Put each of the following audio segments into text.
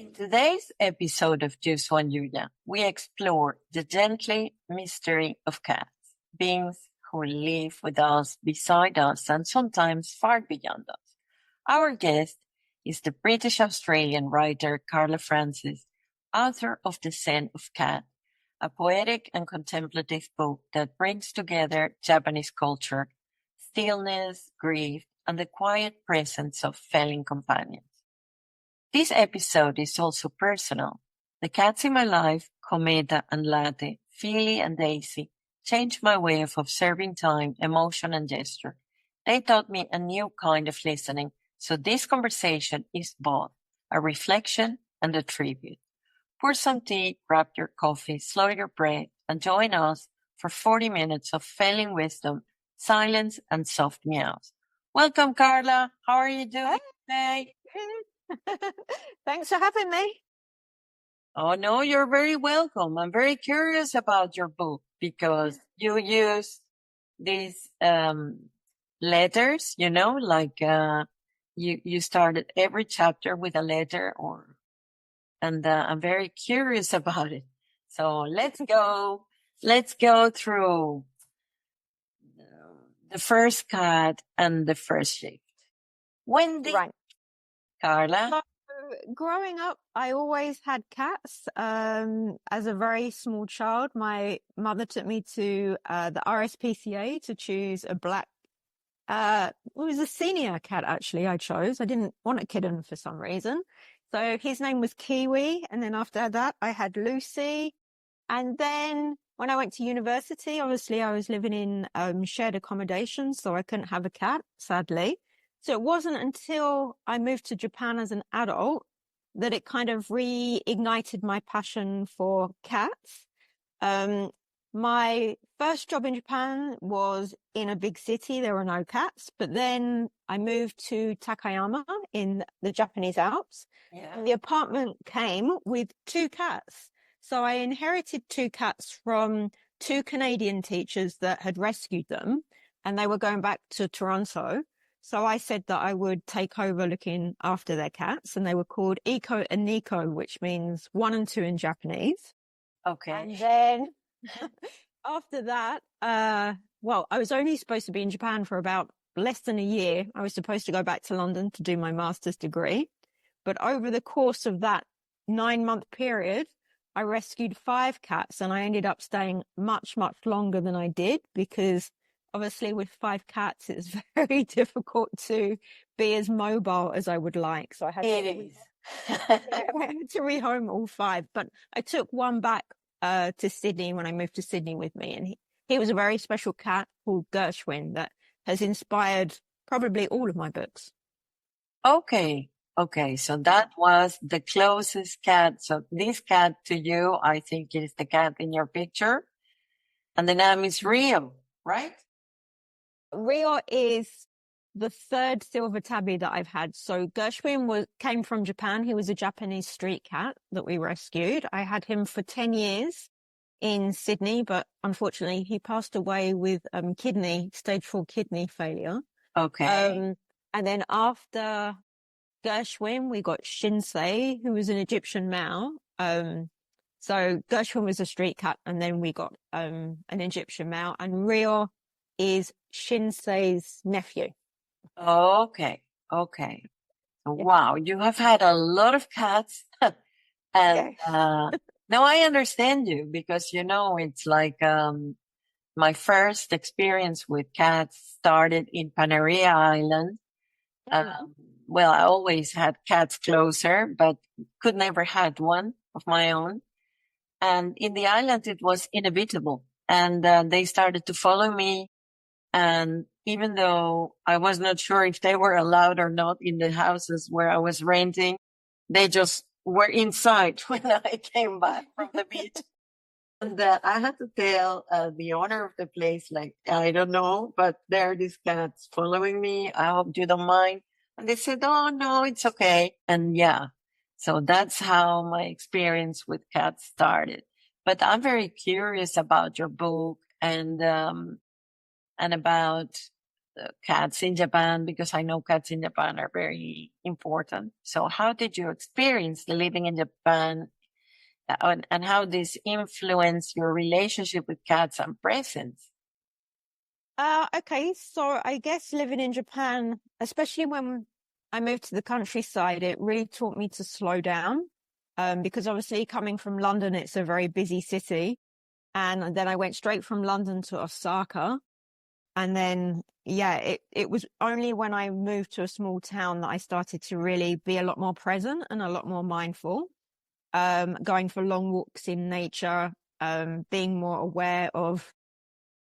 In today's episode of Yuzu Yuja, we explore the gently mystery of cats, beings who live with us, beside us, and sometimes far beyond us. Our guest is the British Australian writer Carla Francis, author of The Zen of Cat, a poetic and contemplative book that brings together Japanese culture, stillness, grief, and the quiet presence of feline companions. This episode is also personal. The cats in my life, Kometa and Latte, Fili and Daisy, changed my way of observing time, emotion, and gesture. They taught me a new kind of listening, so this conversation is both a reflection and a tribute. Pour some tea, grab your coffee, slow your breath, and join us for 40 minutes of feline wisdom, silence, and soft meows. Welcome, Carla. How are you doing today? Thanks for having me. Oh, no, you're very welcome. I'm very curious about your book because you use these letters, like you started every chapter with a letter and I'm very curious about it. So let's go through the first cat and the first shift. When did Carla? Growing up, I always had cats. As a very small child, my mother took me to the RSPCA to choose a black. It was a senior cat, actually, I chose. I didn't want a kitten for some reason. So his name was Kiwi. And then after that, I had Lucy. And then when I went to university, obviously I was living in shared accommodation, so I couldn't have a cat, sadly. So it wasn't until I moved to Japan as an adult that it kind of reignited my passion for cats. My first job in Japan was in a big city. There were no cats, but then I moved to Takayama in the Japanese Alps. Yeah. And the apartment came with 2 cats. So I inherited 2 cats from 2 Canadian teachers that had rescued them, and they were going back to Toronto. So I said that I would take over looking after their cats, and they were called Iko and Nico, which means 1 and 2 in Japanese. Okay. And then after that, I was only supposed to be in Japan for about less than a year. I was supposed to go back to London to do my master's degree. But over the course of that 9-month period, I rescued 5 cats, and I ended up staying much, much longer than I did because obviously with 5 cats, it's very difficult to be as mobile as I would like. So I had to rehome all 5, but I took one back to Sydney when I moved to Sydney with me. And he was a very special cat called Gershwin that has inspired probably all of my books. Okay. So that was the closest cat. So this cat to you, I think is the cat in your picture. And the name is Rio, right? Rio is the 3rd silver tabby that I've had. So Gershwin came from Japan. He was a Japanese street cat that we rescued. I had him for 10 years in Sydney, but unfortunately he passed away with stage 4 kidney failure. Okay. And then after Gershwin, we got Shinsei, who was an Egyptian Mao. So Gershwin was a street cat, and then we got an Egyptian Mao, and Rio is Shinsei's nephew. Okay. Wow, you have had a lot of cats. And now I understand you because, it's like my first experience with cats started in Panarea Island. Well, I always had cats closer, but could never had one of my own. And in the island, it was inevitable. And they started to follow me. And even though I was not sure if they were allowed or not in the houses where I was renting, they just were inside when I came back from the beach. And I had to tell the owner of the place, like, I don't know, but there are these cats following me. I hope you don't mind. And they said, oh, no, it's okay. And yeah, so that's how my experience with cats started. But I'm very curious about your book and about cats in Japan, because I know cats in Japan are very important. So how did you experience living in Japan, and how this influenced your relationship with cats and presents? Okay, so I guess living in Japan, especially when I moved to the countryside, it really taught me to slow down. Because obviously coming from London, it's a very busy city. And then I went straight from London to Osaka. And then, yeah, it was only when I moved to a small town that I started to really be a lot more present and a lot more mindful. Going for long walks in nature, being more aware of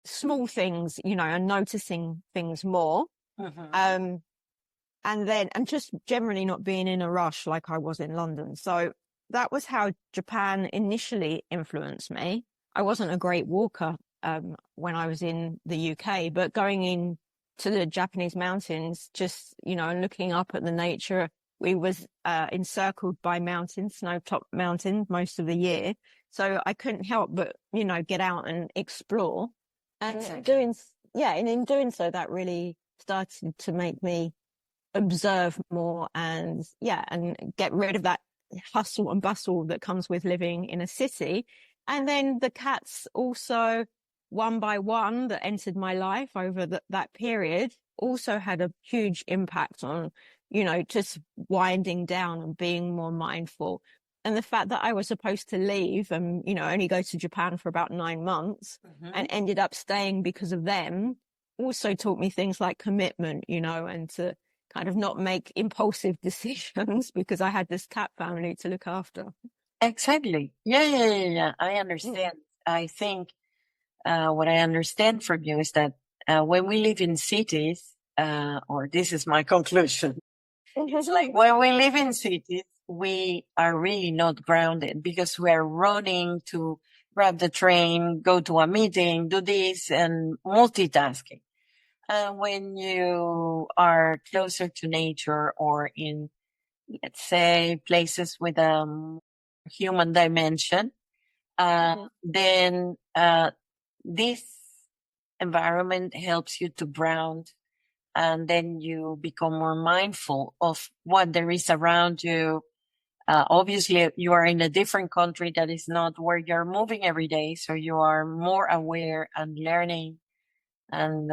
small things, and noticing things more. Um, and just generally not being in a rush like I was in London. So that was how Japan initially influenced me. I wasn't a great walker when I was in the UK, but going in to the Japanese mountains, just, and looking up at the nature, we was encircled by mountains, snow-topped mountains most of the year. So I couldn't help but, get out and explore. And in doing so, that really started to make me observe more and get rid of that hustle and bustle that comes with living in a city. And then the cats also, one by one, that entered my life over that period, also had a huge impact on, just winding down and being more mindful. And the fact that I was supposed to leave and, only go to Japan for about 9 months and ended up staying because of them also taught me things like commitment, and to kind of not make impulsive decisions because I had this cat family to look after. Exactly. Yeah. I understand. I think what I understand from you is that when we live in cities, or this is my conclusion, it's like when we live in cities, we are really not grounded because we are running to grab the train, go to a meeting, do this, and multitasking. And when you are closer to nature or in, let's say, places with a human dimension, then this environment helps you to ground, and then you become more mindful of what there is around you. Obviously, you are in a different country that is not where you're moving every day, so you are more aware and learning. And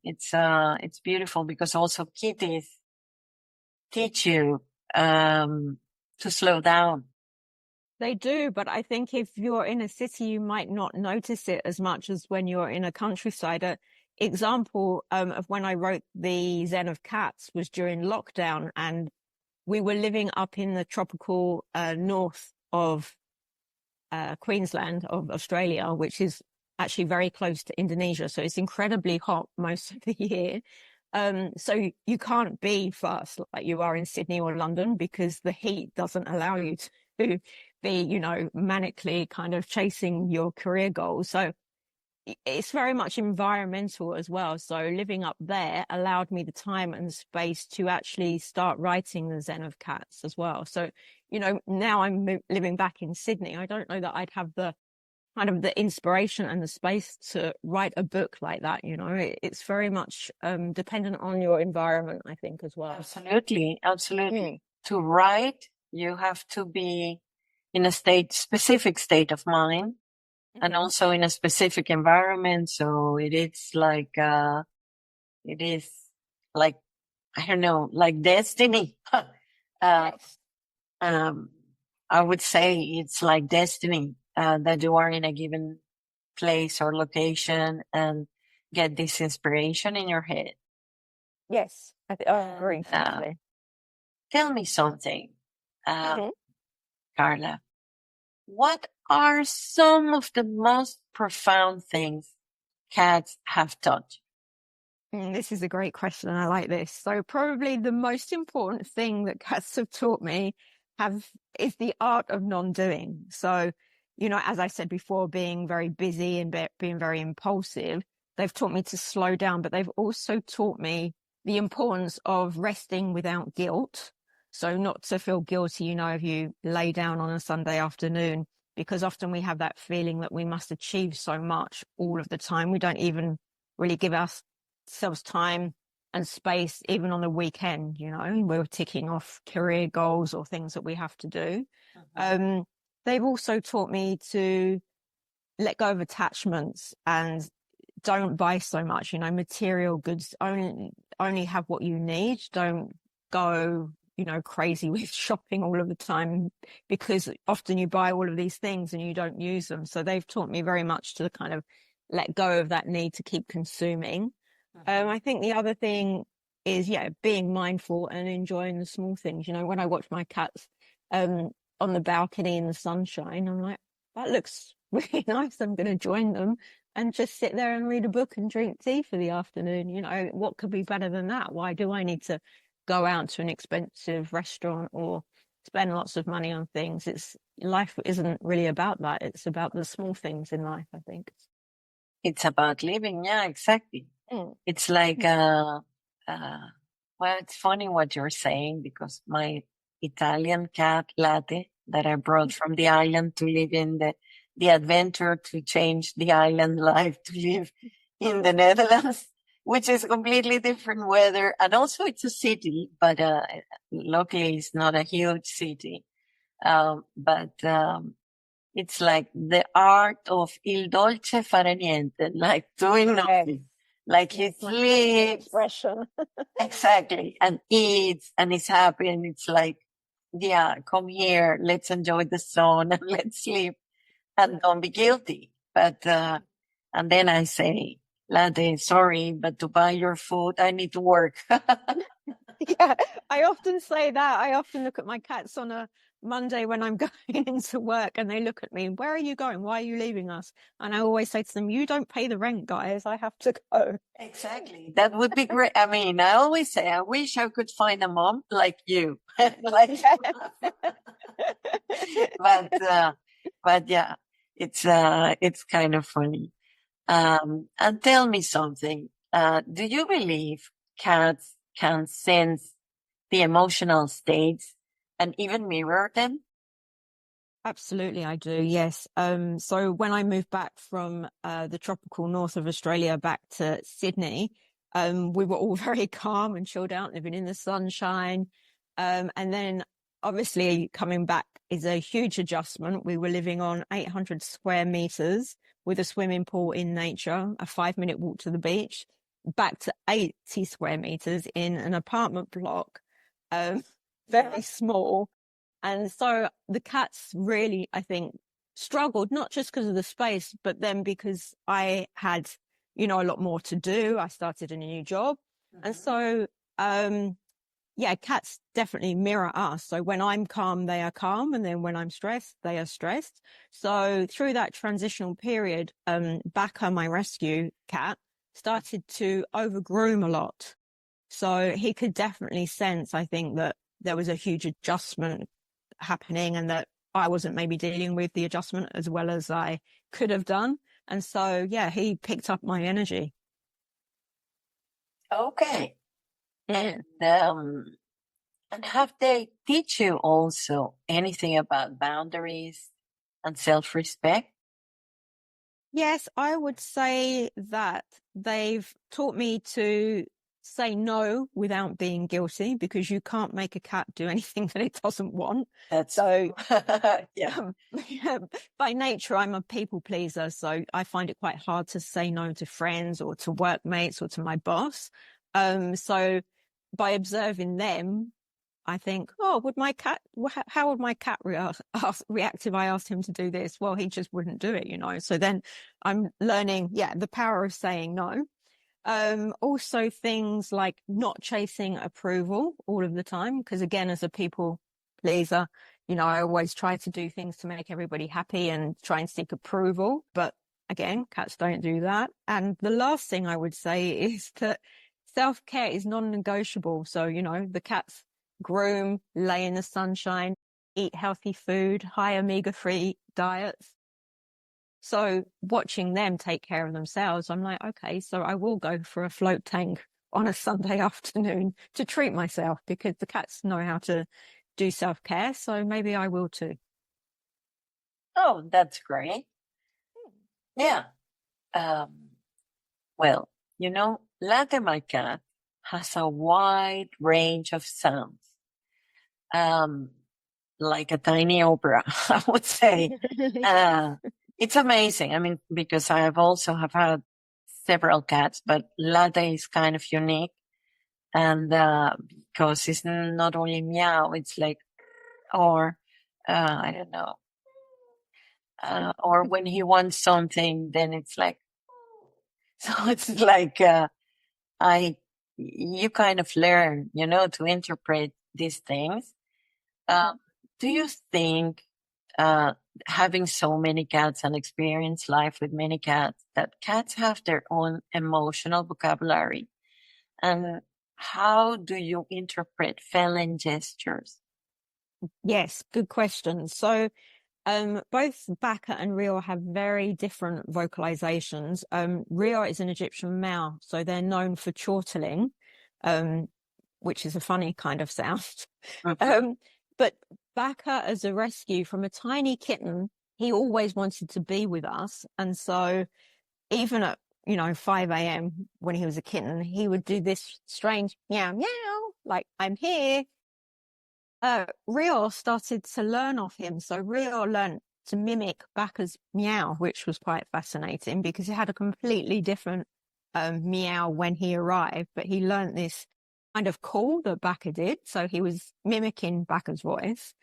it's beautiful because also kitties teach you to slow down. They do, but I think if you're in a city, you might not notice it as much as when you're in a countryside. An example of when I wrote the Zen of Cats was during lockdown, and we were living up in the tropical north of Queensland, of Australia, which is actually very close to Indonesia. So it's incredibly hot most of the year. So you can't be fast like you are in Sydney or London because the heat doesn't allow you to be, manically kind of chasing your career goals. So it's very much environmental as well. So living up there allowed me the time and space to actually start writing the Zen of Cats as well. So, now I'm living back in Sydney. I don't know that I'd have the kind of the inspiration and the space to write a book like that. It's very much dependent on your environment, I think, as well. Absolutely. To write, you have to be in a specific state of mind, and also in a specific environment. So it is like I don't know, like destiny. Yes. I would say it's like destiny, that you are in a given place or location and get this inspiration in your head. Yes, I agree. Tell me something, Carla. What are some of the most profound things cats have taught you? This is a great question, and I like this. So probably the most important thing that cats have taught me is the art of non-doing. So, as I said before, being very busy and being very impulsive, they've taught me to slow down, but they've also taught me the importance of resting without guilt. So not to feel guilty, if you lay down on a Sunday afternoon, because often we have that feeling that we must achieve so much all of the time. We don't even really give ourselves time and space, even on the weekend. We're ticking off career goals or things that we have to do. They've also taught me to let go of attachments and don't buy so much. Material goods, only have what you need. Don't go crazy with shopping all of the time, because often you buy all of these things and you don't use them. So they've taught me very much to kind of let go of that need to keep consuming. I think the other thing is, being mindful and enjoying the small things. When I watch my cats on the balcony in the sunshine, I'm like, that looks really nice. I'm going to join them and just sit there and read a book and drink tea for the afternoon. What could be better than that? Why do I need to go out to an expensive restaurant or spend lots of money on things? Life isn't really about that. It's about the small things in life, I think. It's about living. Yeah, exactly. It's like, well, it's funny what you're saying, because my Italian cat, Latte, that I brought from the island to live in the adventure to change the island life to live in the Netherlands, which is completely different weather. And also it's a city, but luckily it's not a huge city. But it's like the art of il dolce fare niente, like doing nothing. Like he sleeps. Expression. Exactly. And eats and is happy. And it's like, yeah, come here. Let's enjoy the sun and let's sleep and don't be guilty. But, and then I say, Latte, sorry, but to buy your food, I need to work. Yeah, I often say that. I often look at my cats on a Monday when I'm going into work, and they look at me, where are you going? Why are you leaving us? And I always say to them, you don't pay the rent, guys. I have to go. Exactly. That would be great. I mean, I always say, I wish I could find a mom like you. But yeah, it's kind of funny. And tell me something. Do you believe cats can sense the emotional states and even mirror them? Absolutely, I do. Yes. So when I moved back from the tropical north of Australia back to Sydney, we were all very calm and chilled out, living in the sunshine. And then obviously coming back is a huge adjustment. We were living on 800 square meters with a swimming pool in nature, a 5-minute walk to the beach, back to 80 square meters in an apartment block, very small. And so the cats really, I think, struggled, not just because of the space, but then because I had, a lot more to do. I started a new job. And so, cats definitely mirror us. So when I'm calm, they are calm. And then when I'm stressed, they are stressed. So through that transitional period, Baka, my rescue cat, started to overgroom a lot. So he could definitely sense, I think, that there was a huge adjustment happening and that I wasn't maybe dealing with the adjustment as well as I could have done. And so, he picked up my energy. Okay. And have they teach you also anything about boundaries and self-respect? Yes, I would say that they've taught me to say no without being guilty, because you can't make a cat do anything that it doesn't want. That's so. Yeah. By nature, I'm a people pleaser, so I find it quite hard to say no to friends or to workmates or to my boss. So by observing them, I think, how would my cat react if I asked him to do this? Well, he just wouldn't do it, So then I'm learning, the power of saying no. Also things like not chasing approval all of the time, because again, as a people pleaser, I always try to do things to make everybody happy and try and seek approval. But again, cats don't do that. And the last thing I would say is that self-care is non-negotiable. So, the cats groom, lay in the sunshine, eat healthy food, high omega-3 diets. So watching them take care of themselves, I'm like, okay, so I will go for a float tank on a Sunday afternoon to treat myself, because the cats know how to do self-care. So maybe I will too. Oh, that's great. Yeah. Well, Latte, my cat, has a wide range of sounds, like a tiny opera, I would say. It's amazing. I mean, because I have had several cats, but Latte is kind of unique. And because it's not only meow, it's like, or I don't know, or when he wants something, then it's like, so it's like, I, you kind of learn, to interpret these things. Do you think, uh, having so many cats and experience life with many cats, that cats have their own emotional vocabulary? And how do you interpret feline gestures? Yes, good question. So both Baka and Rio have very different vocalizations. Rio is an Egyptian male, so they're known for chortling, which is a funny kind of sound. But Baka, as a rescue from a tiny kitten, he always wanted to be with us. And so even at, 5 a.m. when he was a kitten, he would do this strange meow, meow, like, I'm here. Rio started to learn off him. So Rio learned to mimic Baka's meow, which was quite fascinating because he had a completely different meow when he arrived, but he learned this kind of call that Baka did. So he was mimicking Baka's voice.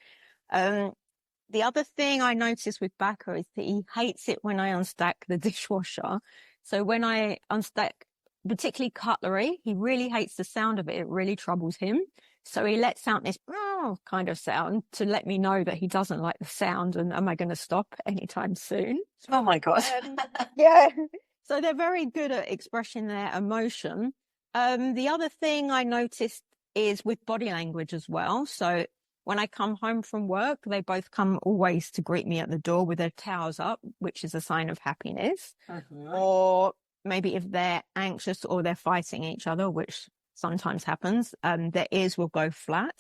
The other thing I noticed with Baka is that he hates it when I unstack the dishwasher. So when I unstack, particularly cutlery, he really hates the sound of it. It really troubles him. So he lets out this kind of sound to let me know that he doesn't like the sound and am I going to stop anytime soon? Oh my God. Yeah. So they're very good at expressing their emotion. The other thing I noticed is with body language as well. So when I come home from work, they both come always to greet me at the door with their towels up, which is a sign of happiness. Or maybe if they're anxious or they're fighting each other, which sometimes happens, their ears will go flat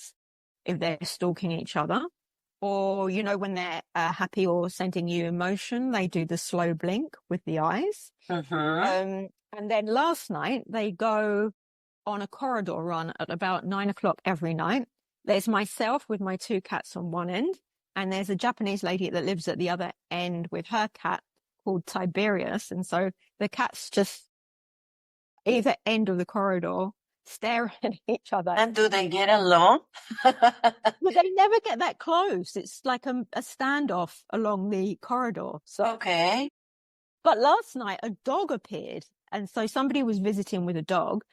if they're stalking each other. Or, when they're happy or sending you emotion, they do the slow blink with the eyes. And then last night, they go on a corridor run at about 9 o'clock every night. There's myself with my two cats on one end, and there's a Japanese lady that lives at the other end with her cat called Tiberius. And so the cats just either end of the corridor stare at each other. And do they get along? But they never get that close. It's like a standoff along the corridor. So, okay. But last night a dog appeared, and so somebody was visiting with a dog.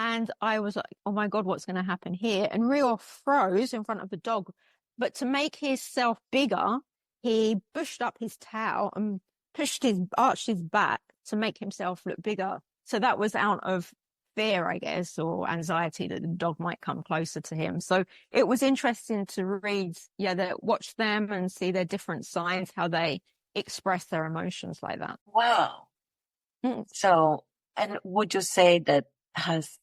And I was like, oh my God, what's going to happen here? And Rio froze in front of the dog. But to make himself bigger, he bushed up his tail and arched his back to make himself look bigger. So that was out of fear, I guess, or anxiety that the dog might come closer to him. So it was interesting to watch them and see their different signs, how they express their emotions like that. Wow. So, and would you say that has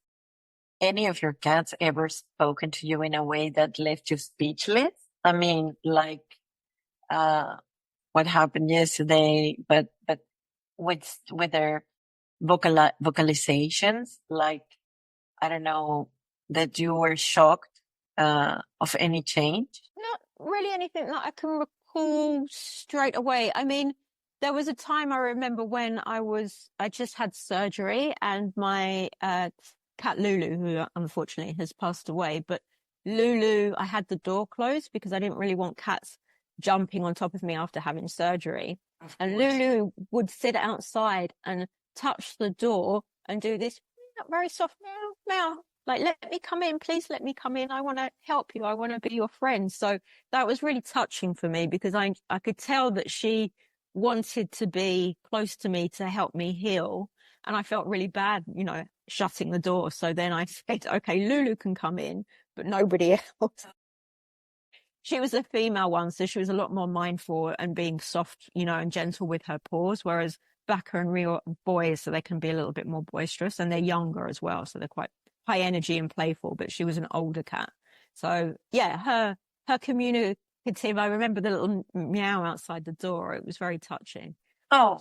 any of your cats ever spoken to you in a way that left you speechless? I mean, like what happened yesterday, but with their vocalizations, like, I don't know, that you were shocked of any change? Not really anything that I can recall straight away. I mean, there was a time I remember when I just had surgery and my cat Lulu, who unfortunately has passed away, but Lulu, I had the door closed because I didn't really want cats jumping on top of me after having surgery. And Lulu would sit outside and touch the door and do this very soft meow, meow. Like, let me come in, please let me come in. I want to help you. I want to be your friend. So that was really touching for me because I could tell that she wanted to be close to me to help me heal. And I felt really bad, shutting the door. So then I said, okay, Lulu can come in, but nobody else. She was a female one, so she was a lot more mindful and being soft, and gentle with her paws, whereas Baka and Rio are boys, so they can be a little bit more boisterous, and they're younger as well, so they're quite high energy and playful, but she was an older cat. So yeah, her communicative, I remember the little meow outside the door. It was very touching. Oh,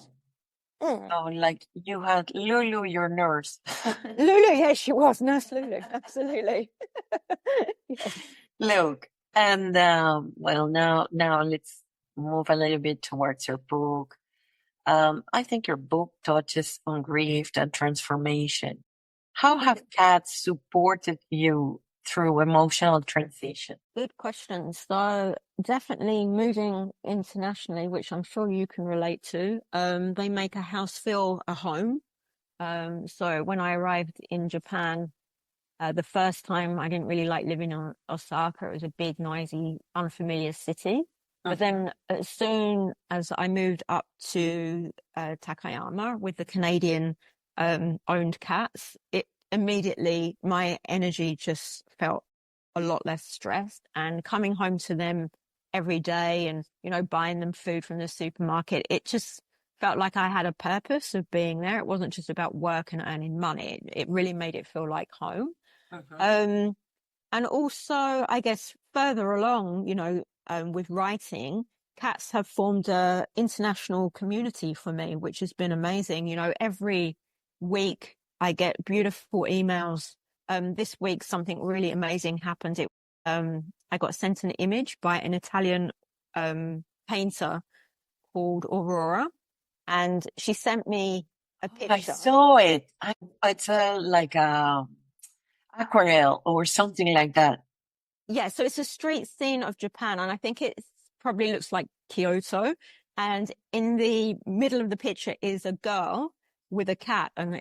Oh, like you had Lulu, your nurse. Lulu, yes, she was Nurse Lulu, absolutely. Yes. Look, and well, now let's move a little bit towards your book. I think your book touches on grief and transformation. How have cats supported you through emotional transition? Good question. So definitely moving internationally, which I'm sure you can relate to, they make a house feel a home. So when I arrived in Japan, the first time I didn't really like living in Osaka. It was a big, noisy, unfamiliar city. But then as soon as I moved up to Takayama with the Canadian owned cats, it immediately, my energy just felt a lot less stressed. And coming home to them every day and, buying them food from the supermarket, it just felt like I had a purpose of being there. It wasn't just about work and earning money. It really made it feel like home. And also, I guess further along, with writing, cats have formed a international community for me, which has been amazing. Every week I get beautiful emails. This week something really amazing happened. I got sent an image by an Italian painter called Aurora, and she sent me a picture. I saw it. It's like a aquarelle or something like that. Yeah, so it's a street scene of Japan, and I think it probably looks like Kyoto. And in the middle of the picture is a girl with a cat, and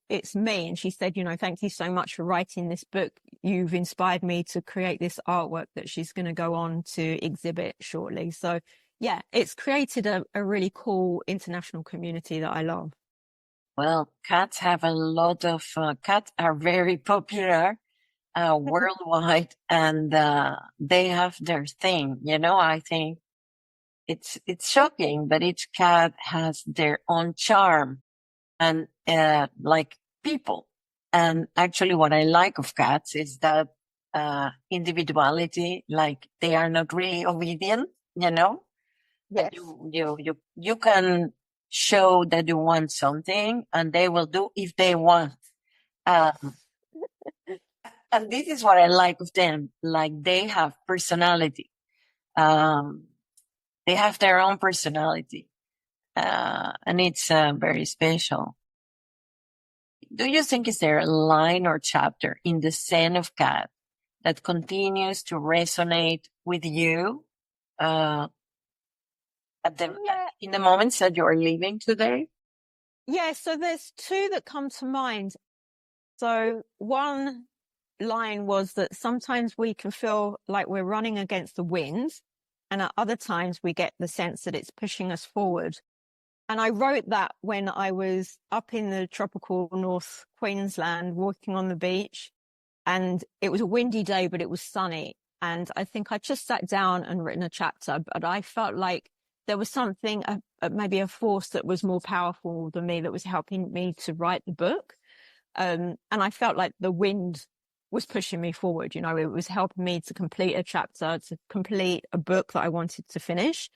it's me. And she said, thank you so much for writing this book. You've inspired me to create this artwork that she's going to go on to exhibit shortly. So yeah, it's created a really cool international community that I love. Well, cats have a lot of cats are very popular worldwide, and they have their thing. I think it's shocking, but each cat has their own charm, and like people. And actually, what I like of cats is that individuality. Like they are not really obedient. Yes. You can show that you want something, and they will do if they want. And this is what I like of them. Like they have personality. They have their own personality. And it's very special. Do you think is there a line or chapter in the Zen of Cat that continues to resonate with you in the moments that you are living today? Yeah, so there's two that come to mind. So one line was that sometimes we can feel like we're running against the wind, and at other times we get the sense that it's pushing us forward. And I wrote that when I was up in the tropical North Queensland, walking on the beach, and it was a windy day, but it was sunny. And I think I just sat down and written a chapter, but I felt like there was something, maybe a force that was more powerful than me that was helping me to write the book. And I felt like the wind was pushing me forward. It was helping me to complete a chapter, to complete a book that I wanted to finish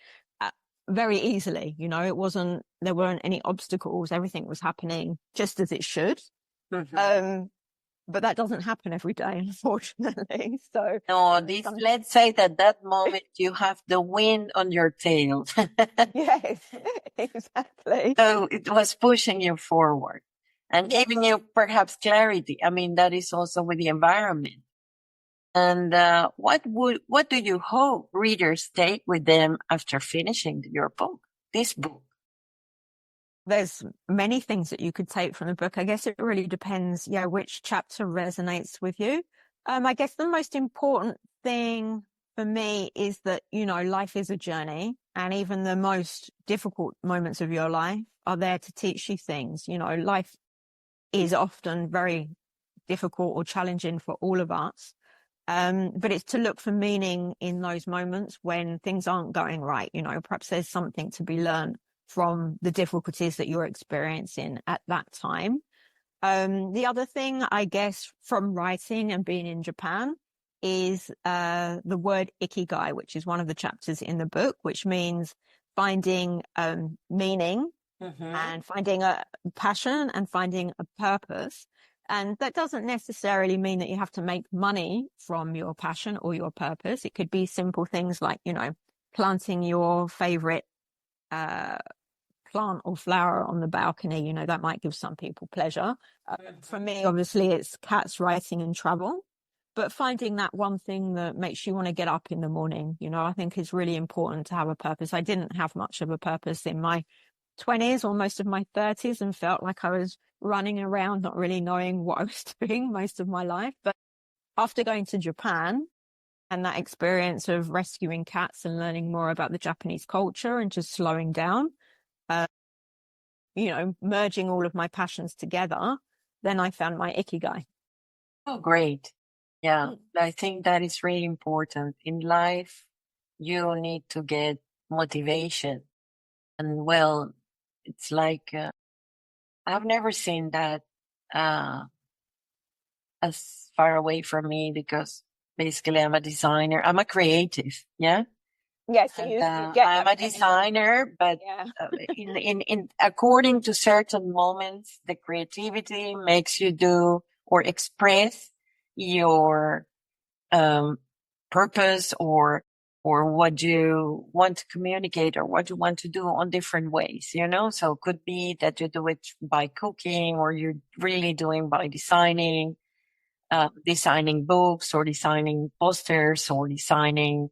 very easily. There weren't any obstacles. Everything was happening just as it should. But that doesn't happen every day, unfortunately. So no, let's say that moment you have the wind on your tail. Yes, exactly. So it was pushing you forward and giving you perhaps clarity. I mean, that is also with the environment. And what do you hope readers take with them after finishing your book, this book? There's many things that you could take from the book. I guess it really depends, which chapter resonates with you. I guess the most important thing for me is that, life is a journey, and even the most difficult moments of your life are there to teach you things. Life is often very difficult or challenging for all of us. But it's to look for meaning in those moments when things aren't going right. Perhaps there's something to be learned from the difficulties that you're experiencing at that time. The other thing, I guess, from writing and being in Japan is the word ikigai, which is one of the chapters in the book, which means finding meaning and finding a passion and finding a purpose. And that doesn't necessarily mean that you have to make money from your passion or your purpose. It could be simple things like, planting your favorite plant or flower on the balcony. That might give some people pleasure. For me, obviously, it's cats, writing, and travel. But finding that one thing that makes you want to get up in the morning, I think is really important to have a purpose. I didn't have much of a purpose in my 20s or most of my 30s and felt like I was running around, not really knowing what I was doing most of my life. But after going to Japan and that experience of rescuing cats and learning more about the Japanese culture and just slowing down, merging all of my passions together, then I found my ikigai. Oh, great. Yeah, I think that is really important. In life, you need to get motivation. And well, it's like, I've never seen that as far away from me because basically I'm a designer. I'm a creative. Yeah. Yeah, so And, you get I'm a designer, but in according to certain moments, the creativity makes you do or express your purpose or what you want to communicate or what you want to do on different ways, So it could be that you do it by cooking or you're really doing by designing books or designing posters or designing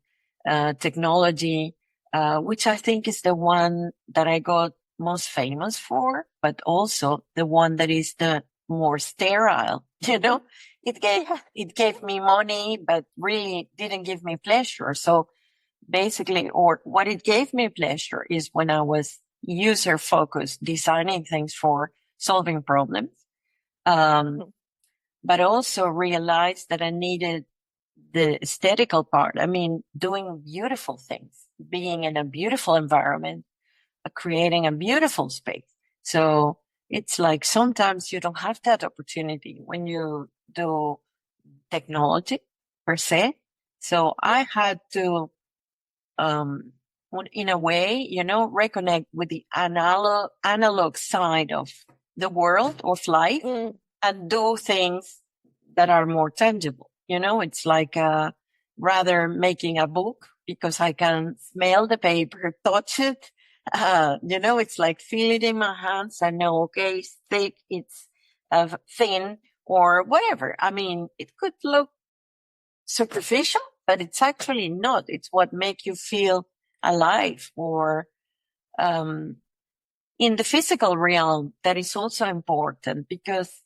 technology, which I think is the one that I got most famous for, but also the one that is the more sterile, It gave me money, but really didn't give me pleasure. So basically, or what it gave me pleasure is when I was user focused, designing things for solving problems. But also realized that I needed the aesthetical part. I mean, doing beautiful things, being in a beautiful environment, creating a beautiful space. So it's like sometimes you don't have that opportunity when you do technology per se. So I had to, in a way, reconnect with the analog side of the world of life and do things that are more tangible. It's like, rather making a book because I can smell the paper, touch it. It's like feel it in my hands. I know, okay, it's thick, it's thin or whatever. I mean, it could look superficial, but it's actually not. It's what makes you feel alive or, in the physical realm. That is also important because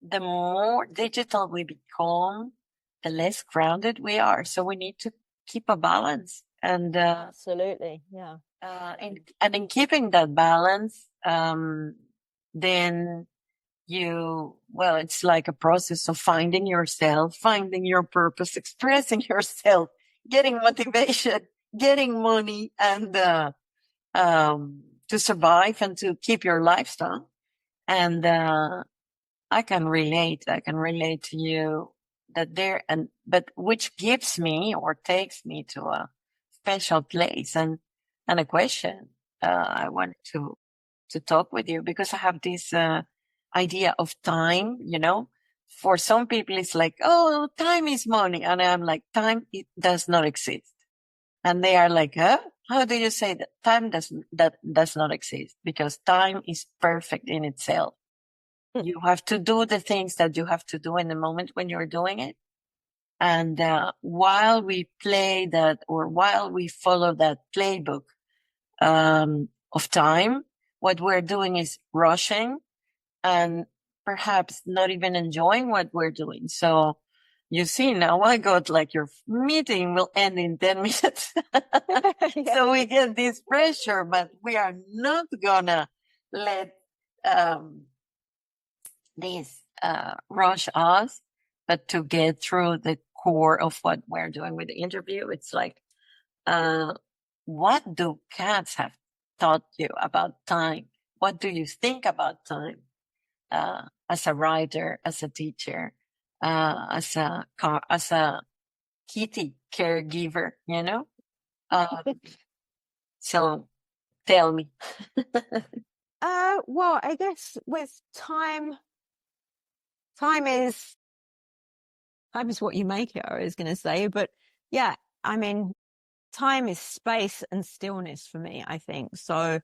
the more digital we become, the less grounded we are. So we need to keep a balance and, absolutely. Yeah. And in keeping that balance, then it's like a process of finding yourself, finding your purpose, expressing yourself, getting motivation, getting money and, to survive and to keep your lifestyle. And, I can relate to you that but which gives me or takes me to a special place and a question, I wanted to talk with you because I have this, idea of time, for some people it's like, oh, time is money. And I'm like, time, it does not exist. And they are like, huh? How do you say that time does not exist? Because time is perfect in itself. You have to do the things that you have to do in the moment when you're doing it. And, while we play that or while we follow that playbook, of time, what we're doing is rushing and perhaps not even enjoying what we're doing. So you see, now I got like your meeting will end in 10 minutes. So we get this pressure, but we are not gonna let, this, rush us, but to get through the core of what we're doing with the interview. It's like, what do cats have taught you about time? What do you think about time? As a writer, as a teacher, as a kitty caregiver, So tell me. Well, I guess with time is time is what you make it, I was going to say. But yeah, I mean, time is space and stillness for me, I think. So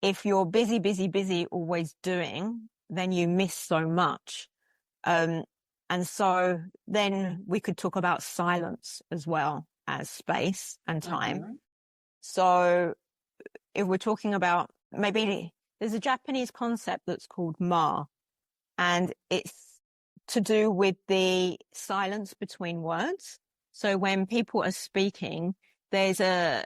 if you're busy, busy, busy, always doing, then you miss so much. Um, and so then we could talk about silence as well as space and time. Mm-hmm. So if we're talking about, maybe there's a Japanese concept that's called ma, and it's to do with the silence between words. So when people are speaking, there's a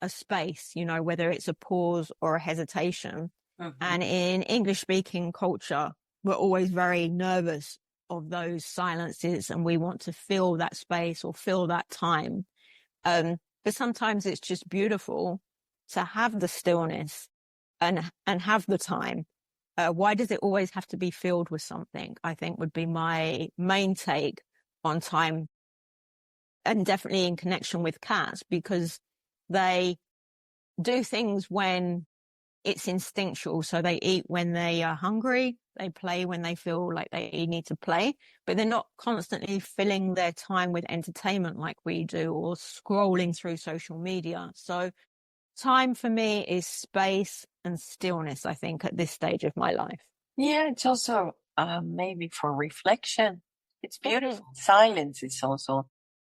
space, whether it's a pause or a hesitation. Mm-hmm. And in English speaking culture, we're always very nervous of those silences, and we want to fill that space or fill that time. But sometimes it's just beautiful to have the stillness and have the time. Why does it always have to be filled with something? I think would be my main take on time, and definitely in connection with cats, because they do things when it's instinctual. So they eat when they are hungry, they play when they feel like they need to play, but they're not constantly filling their time with entertainment like we do, or scrolling through social media. So time for me is space and stillness, I think, at this stage of my life. Yeah, it's also maybe for reflection. It's beautiful. Silence is also,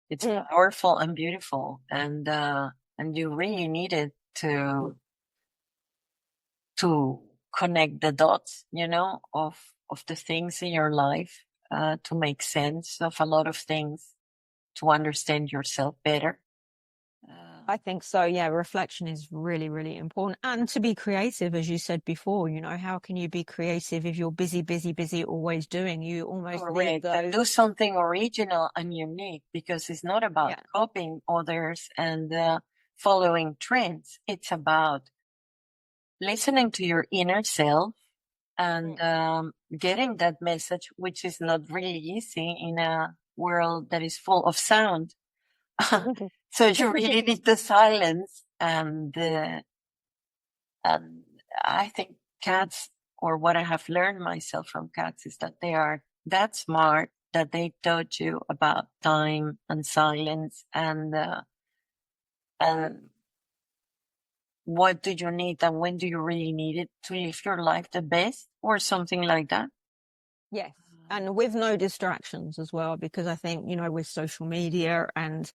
it's powerful and beautiful, and you really need it to connect the dots, of the things in your life, to make sense of a lot of things, to understand yourself better. I think so. Yeah, reflection is really, really important. And to be creative, as you said before, how can you be creative if you're busy, busy, busy, always doing? You almost need and do something original and unique, because it's not about copying others and following trends. It's about listening to your inner self and getting that message, which is not really easy in a world that is full of sound. So you really need the silence, and I think cats, or what I have learned myself from cats, is that they are that smart that they taught you about time and silence, and what do you need and when do you really need it to live your life the best, or something like that. Yes. And with no distractions as well, because I think, with social media and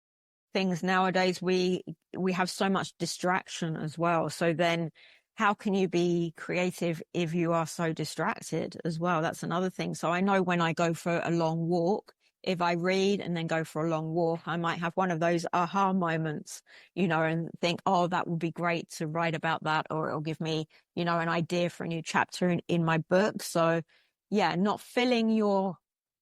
things nowadays, we have so much distraction as well. So then how can you be creative if you are so distracted as well? That's another thing. So I know when I go for a long walk, if I read and then go for a long walk, I might have one of those aha moments, and think, oh, that would be great to write about that, or it'll give me, an idea for a new chapter in my book. So yeah, not filling your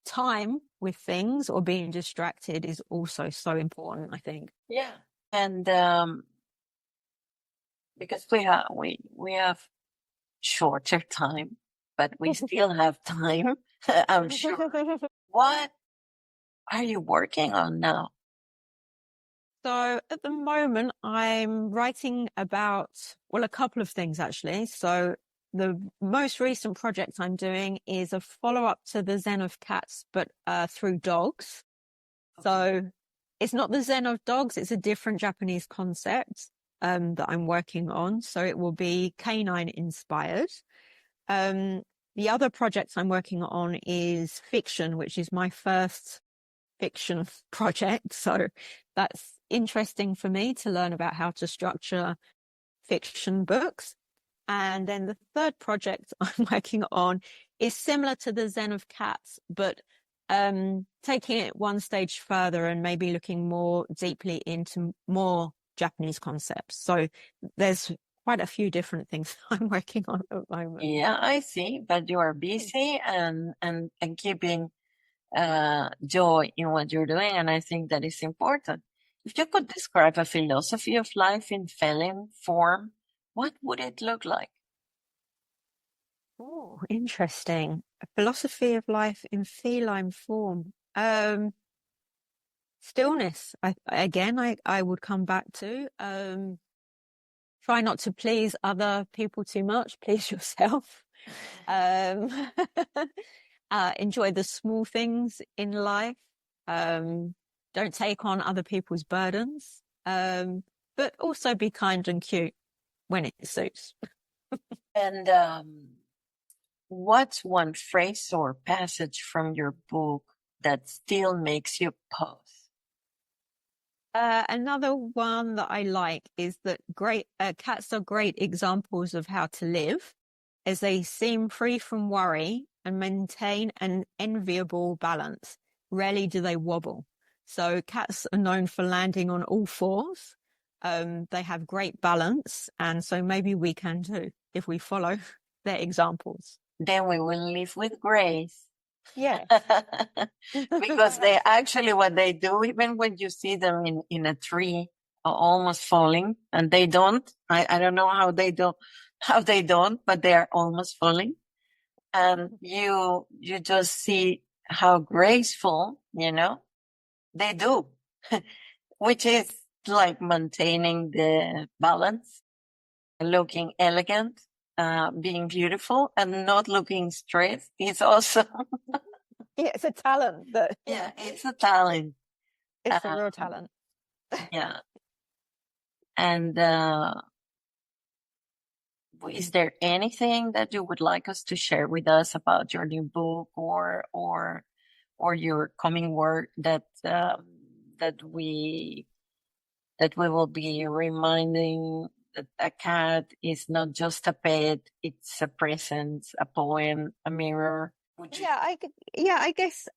time with things or being distracted is also so important, I think. Yeah. And because we have shorter time, but we still have time, I'm sure. What are you working on now? So at the moment, I'm writing about, well, a couple of things actually. So the most recent project I'm doing is a follow-up to the Zen of Cats, but through dogs. Okay. So it's not the Zen of dogs, it's a different Japanese concept that I'm working on. So it will be canine inspired. The other project I'm working on is fiction, which is my first fiction project. So that's interesting for me to learn about how to structure fiction books. And then the third project I'm working on is similar to the Zen of Cats, but taking it one stage further and maybe looking more deeply into more Japanese concepts. So there's quite a few different things I'm working on at the moment. Yeah, I see. But you are busy and keeping joy in what you're doing, and I think that is important. If you could describe a philosophy of life in feline form, what would it look like? Oh, interesting. A philosophy of life in feline form. Stillness. I would come back to. Try not to please other people too much. Please yourself. Enjoy the small things in life. Don't take on other people's burdens. But also be kind and cute when it suits. And what's one phrase or passage from your book that still makes you pause? Another one that I like is that cats are great examples of how to live, as they seem free from worry and maintain an enviable balance. Rarely do they wobble. So cats are known for landing on all fours. They have great balance, and so maybe we can too if we follow their examples. Then we will live with grace. Yeah. Because they actually, what they do, even when you see them in a tree almost falling, and they don't, I don't know how they don't, but they are almost falling. And you just see how graceful, they do, which is like maintaining the balance, looking elegant, being beautiful, and not looking stressed. It's also Yeah, it's a talent. it's a talent. It's a real talent. Yeah. And is there anything that you would like us to share with us about your new book or your coming work that we will be reminding that a cat is not just a pet, it's a presence, a poem, a mirror? I guess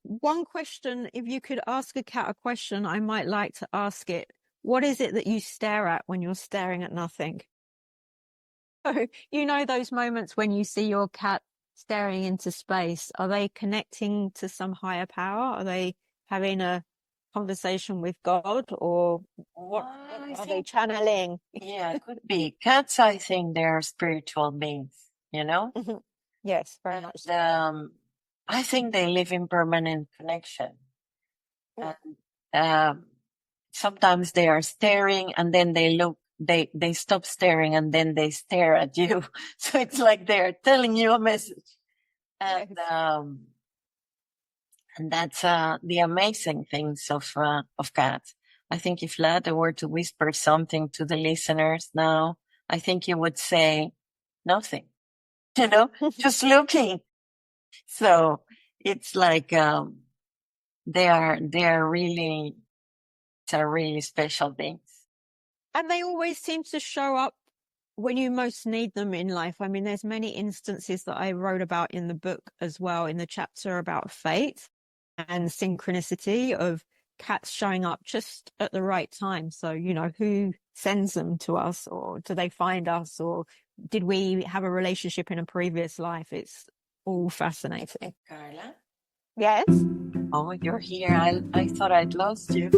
one question, if you could ask a cat a question, I might like to ask it, what is it that you stare at when you're staring at nothing? So, those moments when you see your cat staring into space, are they connecting to some higher power? Are they having a conversation with God, or what are they channeling? Yeah, it could be. Cats, I think they're spiritual beings, Yes, very much. I think they live in permanent connection. And sometimes they are staring and then they look, they stop staring and then they stare at you. So it's like they're telling you a message. And, and that's the amazing things of cats. I think if Latte were to whisper something to the listeners now, I think he would say nothing, just looking. So it's like they are really special beings. And they always seem to show up when you most need them in life. I mean, there's many instances that I wrote about in the book as well, in the chapter about fate and synchronicity of cats showing up just at the right time. So, who sends them to us, or do they find us, or did we have a relationship in a previous life? It's all fascinating. Carla? Yes? Oh, you're here. I thought I'd lost you.